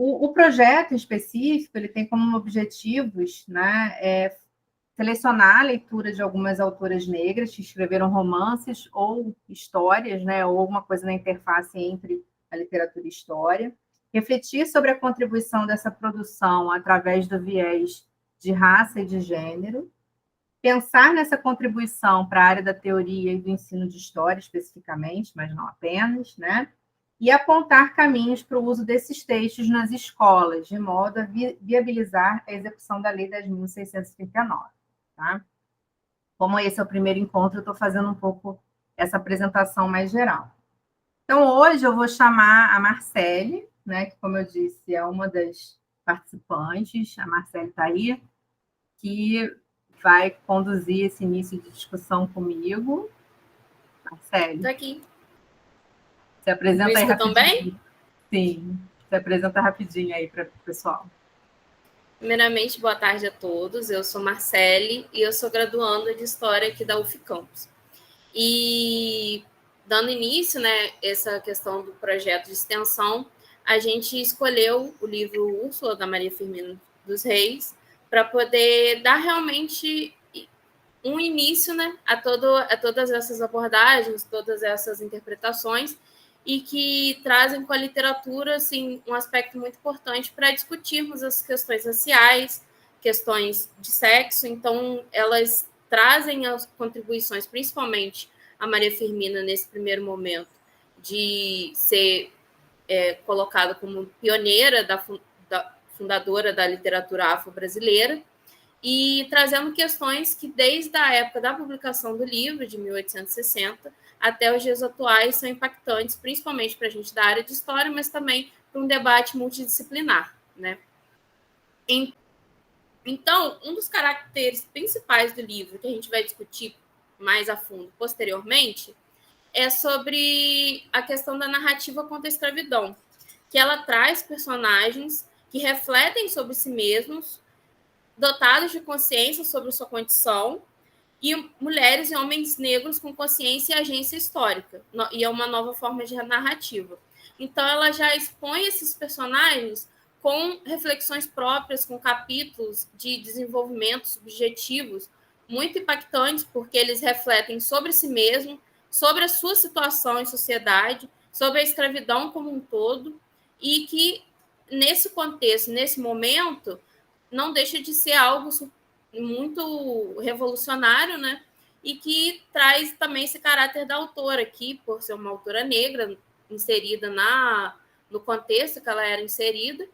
O projeto em específico, ele tem como objetivos, né, selecionar a leitura de algumas autoras negras que escreveram romances ou histórias, né, ou alguma coisa na interface entre a literatura e a história, refletir sobre a contribuição dessa produção através do viés de raça e de gênero, pensar nessa contribuição para a área da teoria e do ensino de história, especificamente, mas não apenas, né? E apontar caminhos para o uso desses textos nas escolas, de modo a viabilizar a execução da Lei 10.639. Tá? Como esse é o primeiro encontro, eu estou fazendo um pouco essa apresentação mais geral. Então, hoje eu vou chamar a Marcele, né, que, como eu disse, é uma das participantes, a Marcele está aí, que vai conduzir esse início de discussão comigo. Marcele. Estou aqui. Se apresenta aí rapidinho. Bem? Sim, se apresenta rapidinho aí para o pessoal. Primeiramente, boa tarde a todos. Eu sou Marcele e eu sou graduanda de História aqui da UF Campus. E dando início, né, essa questão do projeto de extensão, a gente escolheu o livro Úrsula, da Maria Firmina dos Reis, para poder dar realmente um início, né, a todas essas abordagens, todas essas interpretações, e que trazem com a literatura assim, um aspecto muito importante para discutirmos as questões raciais, questões de sexo. Então, elas trazem as contribuições, principalmente a Maria Firmina, nesse primeiro momento, de ser colocada como pioneira da fundadora da literatura afro-brasileira, e trazendo questões que, desde a época da publicação do livro, de 1860, até os dias atuais, são impactantes, principalmente para a gente da área de história, mas também para um debate multidisciplinar, né? Então, um dos caracteres principais do livro, que a gente vai discutir mais a fundo posteriormente, é sobre a questão da narrativa contra a escravidão, que ela traz personagens que refletem sobre si mesmos, dotados de consciência sobre sua condição, e mulheres e homens negros com consciência e agência histórica, e é uma nova forma de narrativa. Então, ela já expõe esses personagens com reflexões próprias, com capítulos de desenvolvimento subjetivos muito impactantes, porque eles refletem sobre si mesmo, sobre a sua situação em sociedade, sobre a escravidão como um todo, e que, nesse contexto, nesse momento, não deixa de ser algo muito revolucionário, né? E que traz também esse caráter da autora aqui, por ser uma autora negra, inserida no contexto que ela era inserida,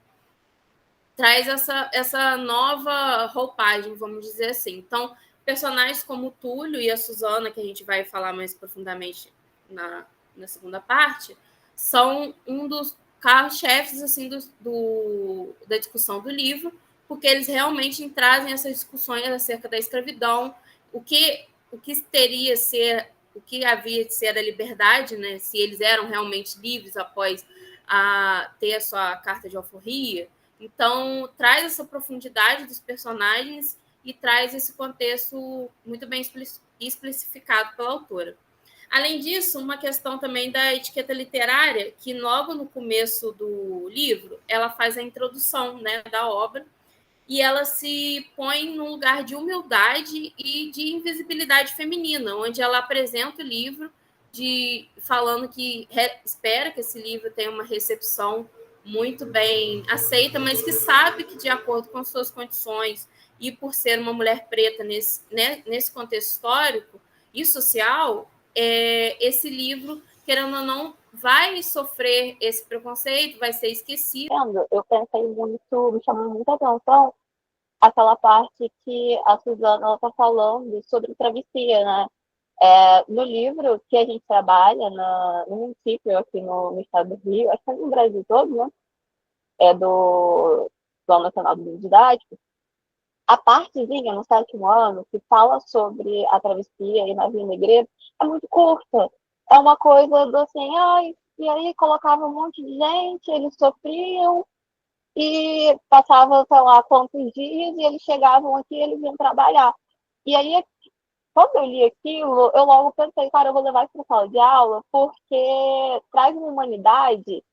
traz essa nova roupagem, vamos dizer assim. Então, personagens como o Túlio e a Suzana, que a gente vai falar mais profundamente na segunda parte, são um dos carros-chefes assim, da discussão do livro, porque eles realmente trazem essas discussões acerca da escravidão, o que teria ser, o que havia de ser a liberdade, né? Se eles eram realmente livres após ter a sua carta de alforria. Então, traz essa profundidade dos personagens e traz esse contexto muito bem especificado pela autora. Além disso, uma questão também da etiqueta literária, que logo no começo do livro, ela faz a introdução, né, da obra, e ela se põe num lugar de humildade e de invisibilidade feminina, onde ela apresenta o livro falando que espera que esse livro tenha uma recepção muito bem aceita, mas que sabe que, de acordo com suas condições e por ser uma mulher preta nesse contexto histórico e social, esse livro, querendo ou não, vai sofrer esse preconceito, vai ser esquecido. Eu pensei muito, me chamou muita atenção aquela parte que a Suzana está falando sobre travessia, né? No livro que a gente trabalha no município aqui no estado do Rio, acho que é no Brasil todo, né? Do Plano Nacional do Livro Didático, a partezinha no 7º ano que fala sobre a travessia e navio negreiro é muito curta. É uma coisa do assim, e aí colocava um monte de gente, eles sofriam, e passava, sei lá, quantos dias, e eles chegavam aqui e eles iam trabalhar. E aí, quando eu li aquilo, eu logo pensei, cara, eu vou levar isso para a sala de aula, porque traz uma humanidade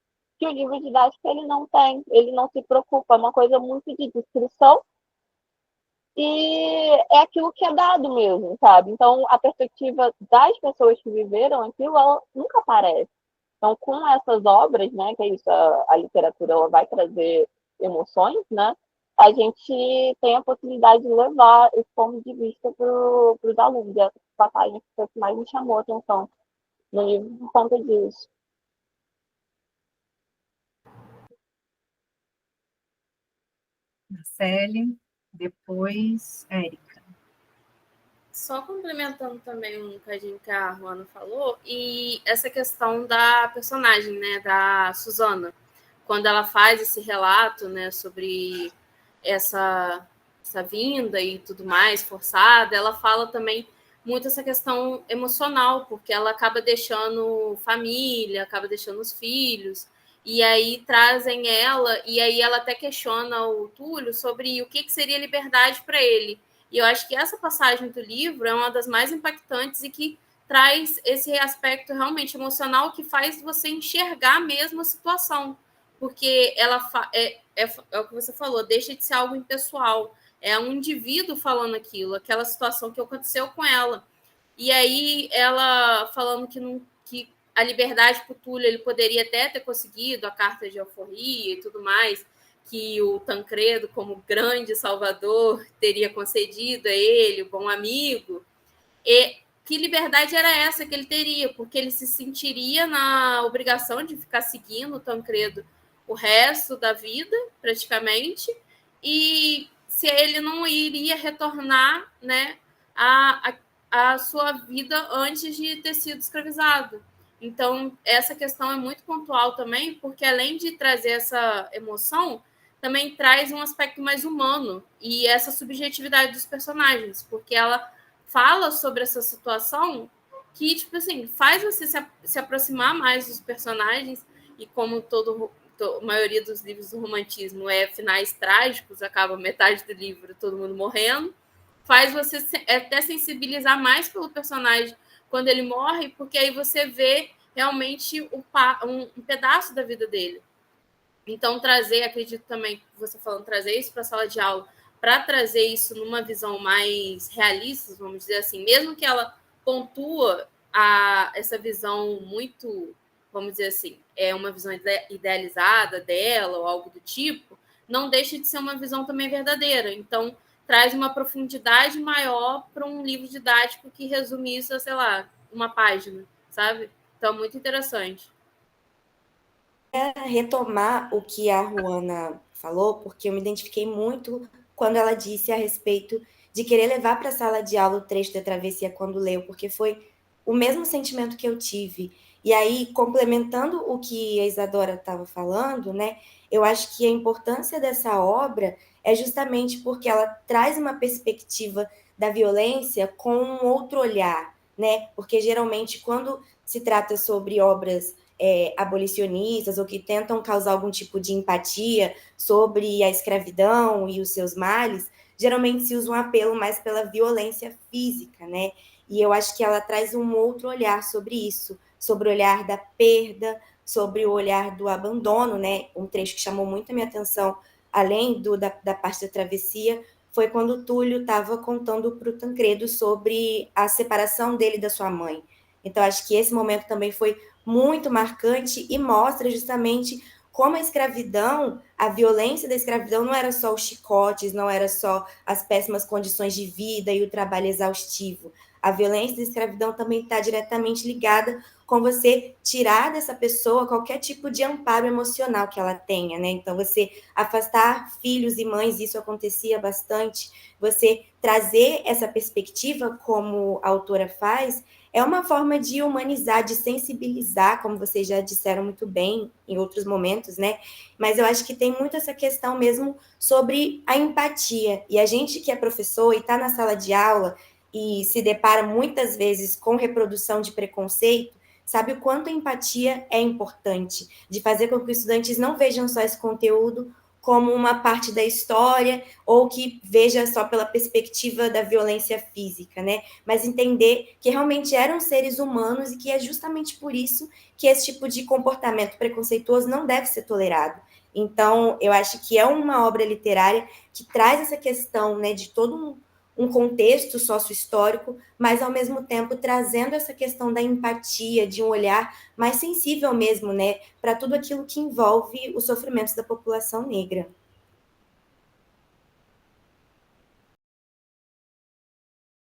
que o livro didático ele não tem, ele não se preocupa, é uma coisa muito de descrição e é aquilo que é dado mesmo, sabe? Então, a perspectiva das pessoas que viveram aquilo, ela nunca aparece. Então, com essas obras, né, que é isso, a literatura ela vai trazer emoções, né? A gente tem a possibilidade de levar esse ponto de vista para os alunos. E essa passagem foi o que mais me chamou a atenção no livro por conta disso. Marcele, depois Érica. Só complementando também um bocadinho que a Ruana falou, e essa questão da personagem, né, da Susana, quando ela faz esse relato, né, sobre essa vinda e tudo mais, forçada, ela fala também muito essa questão emocional, porque ela acaba deixando família, acaba deixando os filhos, e aí trazem ela, e aí ela até questiona o Túlio sobre o que seria liberdade para ele. E eu acho que essa passagem do livro é uma das mais impactantes e que traz esse aspecto realmente emocional que faz você enxergar mesmo a situação. Porque ela é o que você falou, deixa de ser algo impessoal. É um indivíduo falando aquilo, aquela situação que aconteceu com ela. E aí ela falando que a liberdade para o Túlio ele poderia até ter conseguido a carta de alforria e tudo mais, que o Tancredo, como grande salvador, teria concedido a ele, o bom amigo. E que liberdade era essa que ele teria? Porque ele se sentiria na obrigação de ficar seguindo o Tancredo o resto da vida, praticamente, e se ele não iria retornar, né, a sua vida antes de ter sido escravizado. Então, essa questão é muito pontual também, porque além de trazer essa emoção, também traz um aspecto mais humano e essa subjetividade dos personagens, porque ela fala sobre essa situação que, tipo assim, faz você se aproximar mais dos personagens e como a maioria dos livros do romantismo é finais trágicos, acaba metade do livro todo mundo morrendo, faz você até sensibilizar mais pelo personagem quando ele morre, porque aí você vê realmente um pedaço da vida dele. Então, acredito também, você falando, trazer isso para a sala de aula, para trazer isso numa visão mais realista, vamos dizer assim, mesmo que ela pontua essa visão muito, vamos dizer assim, é uma visão idealizada dela ou algo do tipo, não deixa de ser uma visão também verdadeira. Então, traz uma profundidade maior para um livro didático que resume isso a, sei lá, uma página, sabe? Então, muito interessante. Retomar o que a Ruana falou, porque eu me identifiquei muito quando ela disse a respeito de querer levar para a sala de aula o trecho da travessia quando leu, porque foi o mesmo sentimento que eu tive. E aí, complementando o que a Isadora estava falando, né, eu acho que a importância dessa obra é justamente porque ela traz uma perspectiva da violência com um outro olhar, né? Porque geralmente quando se trata sobre obras abolicionistas ou que tentam causar algum tipo de empatia sobre a escravidão e os seus males, geralmente se usa um apelo mais pela violência física, né? E eu acho que ela traz um outro olhar sobre isso, sobre o olhar da perda, sobre o olhar do abandono, né? Um trecho que chamou muito a minha atenção, além da parte da travessia, foi quando o Túlio estava contando para o Tancredo sobre a separação dele da sua mãe. Então, acho que esse momento também foi muito marcante e mostra justamente como a escravidão, a violência da escravidão não era só os chicotes, não era só as péssimas condições de vida e o trabalho exaustivo. A violência da escravidão também está diretamente ligada com você tirar dessa pessoa qualquer tipo de amparo emocional que ela tenha, né? Então, você afastar filhos e mães, isso acontecia bastante, você trazer essa perspectiva, como a autora faz, é uma forma de humanizar, de sensibilizar, como vocês já disseram muito bem em outros momentos, né? Mas eu acho que tem muito essa questão mesmo sobre a empatia. E a gente que é professor e está na sala de aula e se depara muitas vezes com reprodução de preconceito, sabe o quanto a empatia é importante, de fazer com que os estudantes não vejam só esse conteúdo como uma parte da história, ou que veja só pela perspectiva da violência física, né? Mas entender que realmente eram seres humanos e que é justamente por isso que esse tipo de comportamento preconceituoso não deve ser tolerado. Então, eu acho que é uma obra literária que traz essa questão, né, de todo um contexto sócio-histórico, mas, ao mesmo tempo, trazendo essa questão da empatia, de um olhar mais sensível mesmo, né, para tudo aquilo que envolve os sofrimentos da população negra.